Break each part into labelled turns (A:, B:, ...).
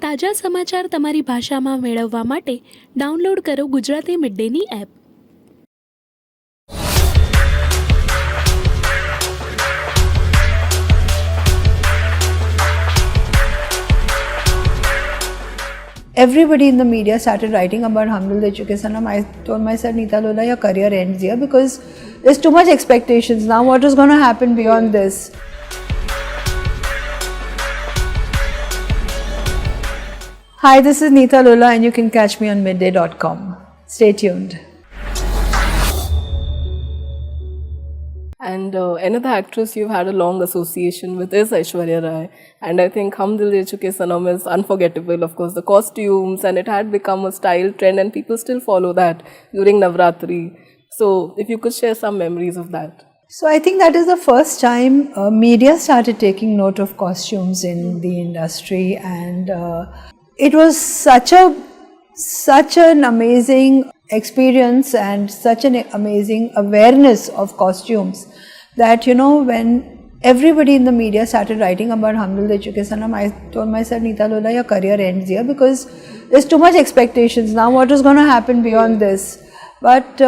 A: તાજા સમાચાર તમારી ભાષામાં મેળવવા માટે ડાઉનલોડ કરો Gujarati mid Danny app.
B: Everybody in the media started writing about Hamdul Education. I told myself, Neeta Lola, your career ends here because there's too much expectations. Now what is going to happen beyond this? Hi, this is Neeta Lola and you can catch me on midday.com. Stay tuned.
C: And another actress you've had a long association with is Aishwarya Rai. And I think Hum Dil De Chuke Sanam is unforgettable. Of course, the costumes, and it had become a style trend and people still follow that during Navratri. So if you could share some memories of that.
B: So I think that is the first time media started taking note of costumes in the industry, and it was such an amazing experience and such an amazing awareness of costumes that, you know, when everybody in the media started writing about Hamdul De Chuke Sanam, I told myself, Neeta Lola, your career ends here because there's too much expectations. Now what is going to happen beyond this? But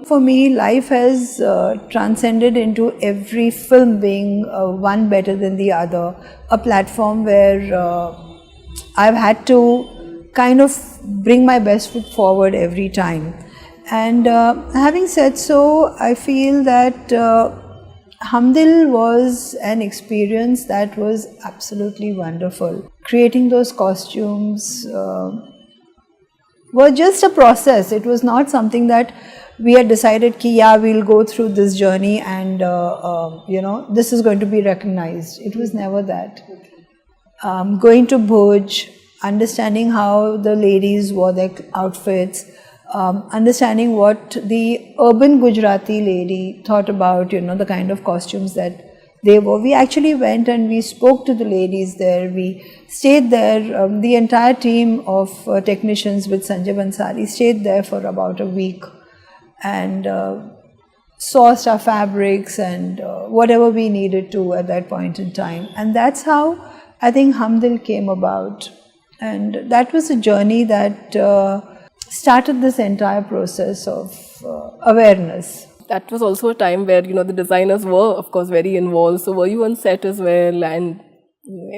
B: for me, life has transcended into every film being one better than the other, a platform where I've had to kind of bring my best foot forward every time. And having said so, I feel that Hamdil was an experience that was absolutely wonderful. Creating those costumes was just a process. It was not something that we had decided ki yeah, we'll go through this journey and you know, this is going to be recognized. It was never that. Going to Bhuj, understanding how the ladies wore their outfits, understanding what the urban Gujarati lady thought about, you know, the kind of costumes that they wore. We actually went and we spoke to the ladies there. We stayed there, the entire team of technicians with Sanjay Bansari stayed there for about a week and sourced our fabrics and whatever we needed to at that point in time. And that's how I think Hamdil came about. And that was a journey that started this entire process of awareness.
C: That was also a time where, you know, the designers were, of course, very involved. So were you on set as well, and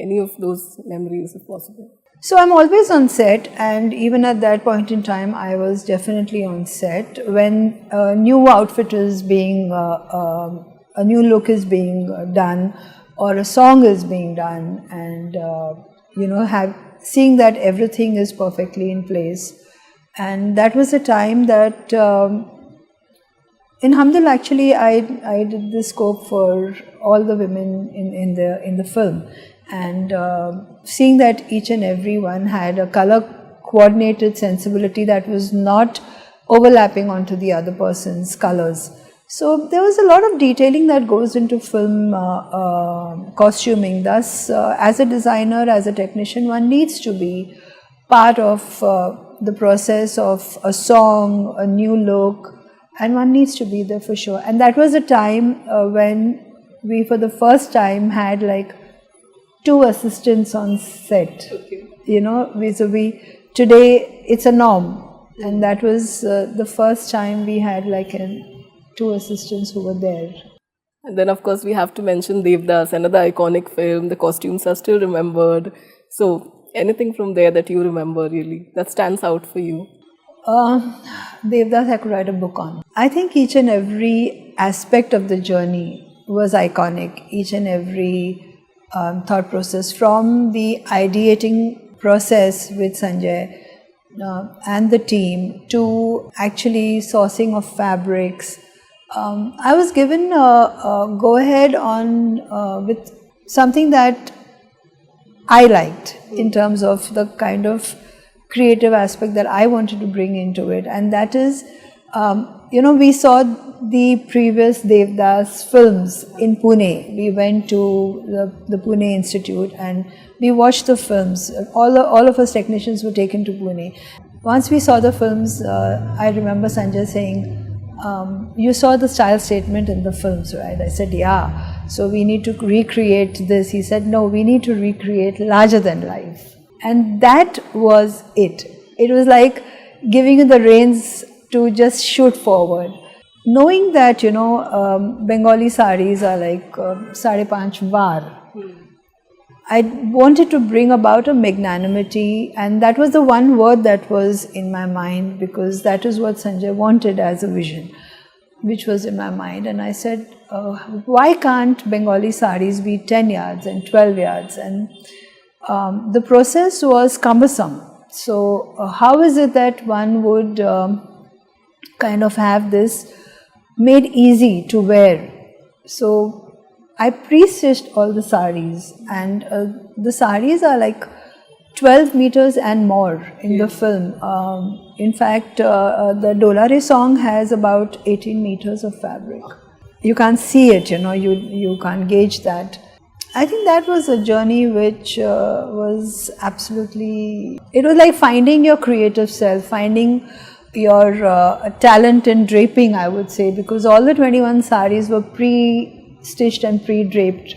C: any of those memories, if possible?
B: So I'm always on set, and even at that point in time, I was definitely on set when a new outfit is being, a new look is being done, or a song is being done, and you know, seeing that everything is perfectly in place. And that was a time that in Hamdil actually I did the scope for all the women in the film, and seeing that each and every one had a color coordinated sensibility that was not overlapping onto the other person's colors. So there was a lot of detailing that goes into film costuming. Thus, as a designer, as a technician, one needs to be part of the process of a song, a new look, and one needs to be there for sure. And that was a time when we for the first time had like 2 assistants on set. Okay. You know, today it's a norm, and that was the first time we had like 2 assistants who were there.
C: And then, of course, we have to mention Devdas, another iconic film. The costumes are still remembered. So anything from there that you remember really that stands out for you?
B: Devdas I could write a book on. I think each and every aspect of the journey was iconic. Each and every thought process, from the ideating process with Sanjay and the team to actually sourcing of fabrics. I was given a go-ahead on with something that I liked in terms of the kind of creative aspect that I wanted to bring into it, and that is, you know, we saw the previous Devdas films in Pune. We went to the Pune Institute and we watched the films. All of us technicians were taken to Pune. Once we saw the films, I remember Sanjay saying, you saw the style statement in the films, right? I said, yeah. So we need to recreate this. He said, no, we need to recreate larger than life. And that was it. It was like giving you the reins to just shoot forward. Knowing that, Bengali saris are like 5.5 bar. I wanted to bring about a magnanimity, and that was the one word that was in my mind, because that is what Sanjay wanted as a vision, which was in my mind. And I said, why can't Bengali saris be 10 yards and 12 yards? And the process was cumbersome. So how is it that one would kind of have this made easy to wear? So I pre-stitched all the saris, and the saris are like 12 meters and more in the film. In fact, the Dolare song has about 18 meters of fabric. You can't see it, you can't gauge that. I think that was a journey which was absolutely, it was like finding your creative self, finding your talent in draping, I would say, because all the 21 saris were pre-stitched and pre-draped,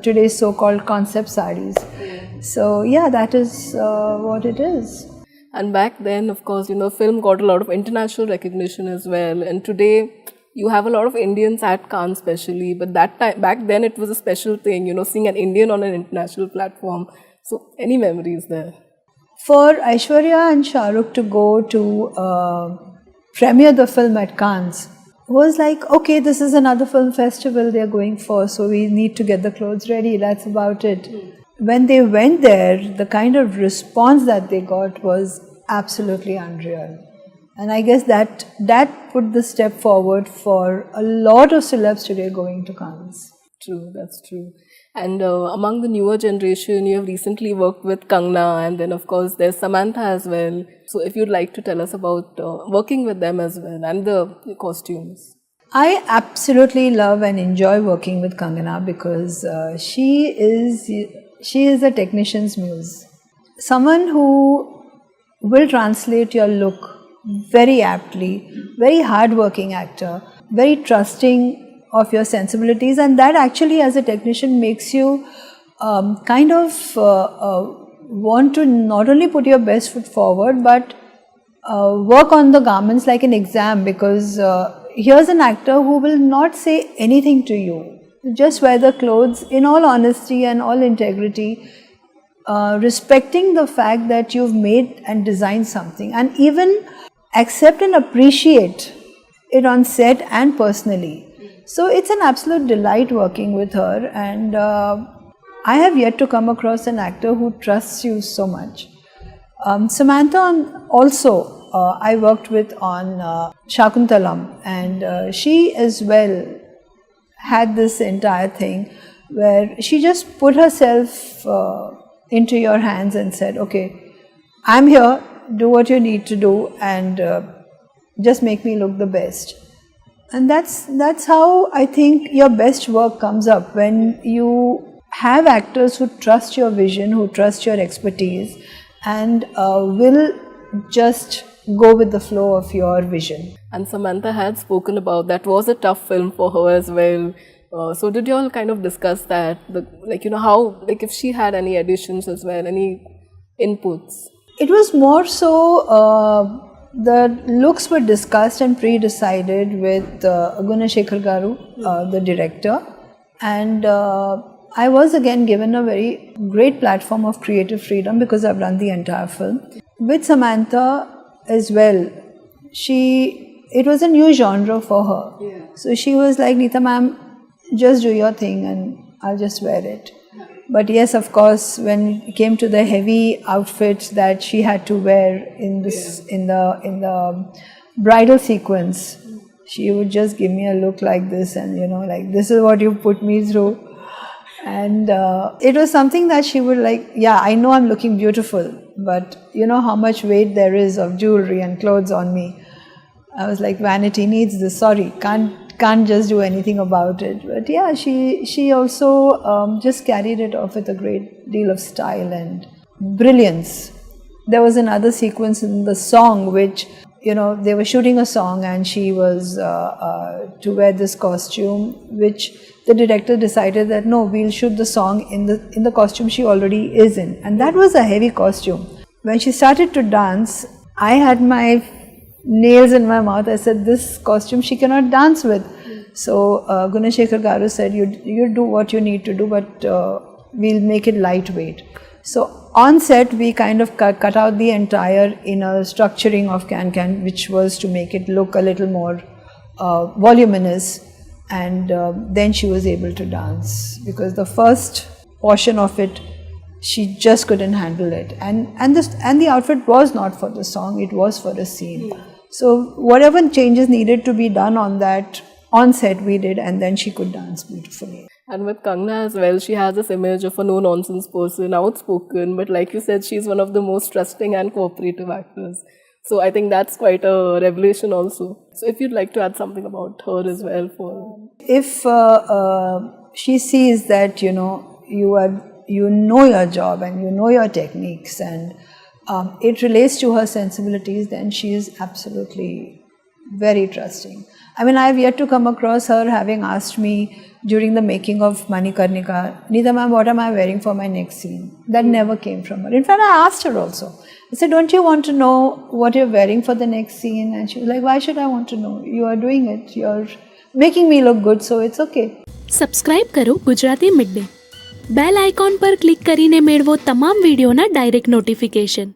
B: today's so-called concept saris. So yeah, that is what it is.
C: And back then, of course, film got a lot of international recognition as well. And today, you have a lot of Indians at Cannes especially. But that time, back then, it was a special thing, seeing an Indian on an international platform. So, any memories there?
B: For Aishwarya and Shah Rukh to go to premiere the film at Cannes was like, okay, this is another film festival they're going for, so we need to get the clothes ready, that's about it. When they went there, the kind of response that they got was absolutely unreal. And I guess that put the step forward for a lot of celebs today going to Cannes.
C: True, that's true. And among the newer generation, you have recently worked with Kangna, and then of course there's Samantha as well. So if you'd like to tell us about working with them as well and the costumes.
B: I absolutely love and enjoy working with Kangana because she is a technician's muse. Someone who will translate your look very aptly, very hardworking actor, very trusting of your sensibilities, and that actually as a technician makes you kind of want to not only put your best foot forward but work on the garments like an exam, because here's an actor who will not say anything to you. Just wear the clothes in all honesty and all integrity, respecting the fact that you've made and designed something, and even accept and appreciate it on set and personally. So it's an absolute delight working with her, and I have yet to come across an actor who trusts you so much. Samantha also I worked with on Shakuntalam, and she as well had this entire thing where she just put herself into your hands and said, okay, I'm here, do what you need to do, and just make me look the best. And that's how I think your best work comes up, when you have actors who trust your vision, who trust your expertise, and will just go with the flow of your vision.
C: And Samantha had spoken about that was a tough film for her as well. So did you all kind of discuss that, how, if she had any additions as well, any inputs?
B: It was more so the looks were discussed and pre-decided with Gunashekhar Garu, the director, and I was again given a very great platform of creative freedom because I've run the entire film. With Samantha as well, it was a new genre for her. Yeah. So she was like, Neeta ma'am, just do your thing and I'll just wear it. But yes, of course, when it came to the heavy outfits that she had to wear in the bridal sequence, she would just give me a look like this, and like, this is what you put me through. And it was something that she would like, yeah, I know I'm looking beautiful, but you know how much weight there is of jewelry and clothes on me. I was like, vanity needs this, sorry, can't just do anything about it. But yeah, she also just carried it off with a great deal of style and brilliance. There was another sequence in the song which they were shooting a song and she was to wear this costume, which the director decided that no, we'll shoot the song in the costume she already is in. And that was a heavy costume. When she started to dance, I had my nails in my mouth. I said, this costume she cannot dance with. So Gunashekhar Garu said, you do what you need to do, but we'll make it lightweight. So on set, we kind of cut out the entire inner structuring of Can, which was to make it look a little more voluminous. And then she was able to dance, because the first portion of it, she just couldn't handle it. And the outfit was not for the song, it was for a scene. So whatever changes needed to be done on that, on set we did, and then she could dance beautifully.
C: And with Kangna as well, she has this image of a no-nonsense person, outspoken, but like you said, she's one of the most trusting and cooperative actors. So I think that's quite a revelation also. So if you'd like to add something about her as well
B: If she sees that, you know your job and you know your techniques, and it relates to her sensibilities, then she is absolutely very trusting. I mean, I have yet to come across her having asked me during the making of Manikarnika, Neeta ma'am, what am I wearing for my next scene? That never came from her. In fact, I asked her also. I said, don't you want to know what you're wearing for the next scene? And she was like, why should I want to know? You are doing it. You're making me look good, so it's okay.
A: Subscribe કરો Gujarati Mid Day. Bell icon પર click કરીને મેળવો તમામ વિડીયોના direct notification.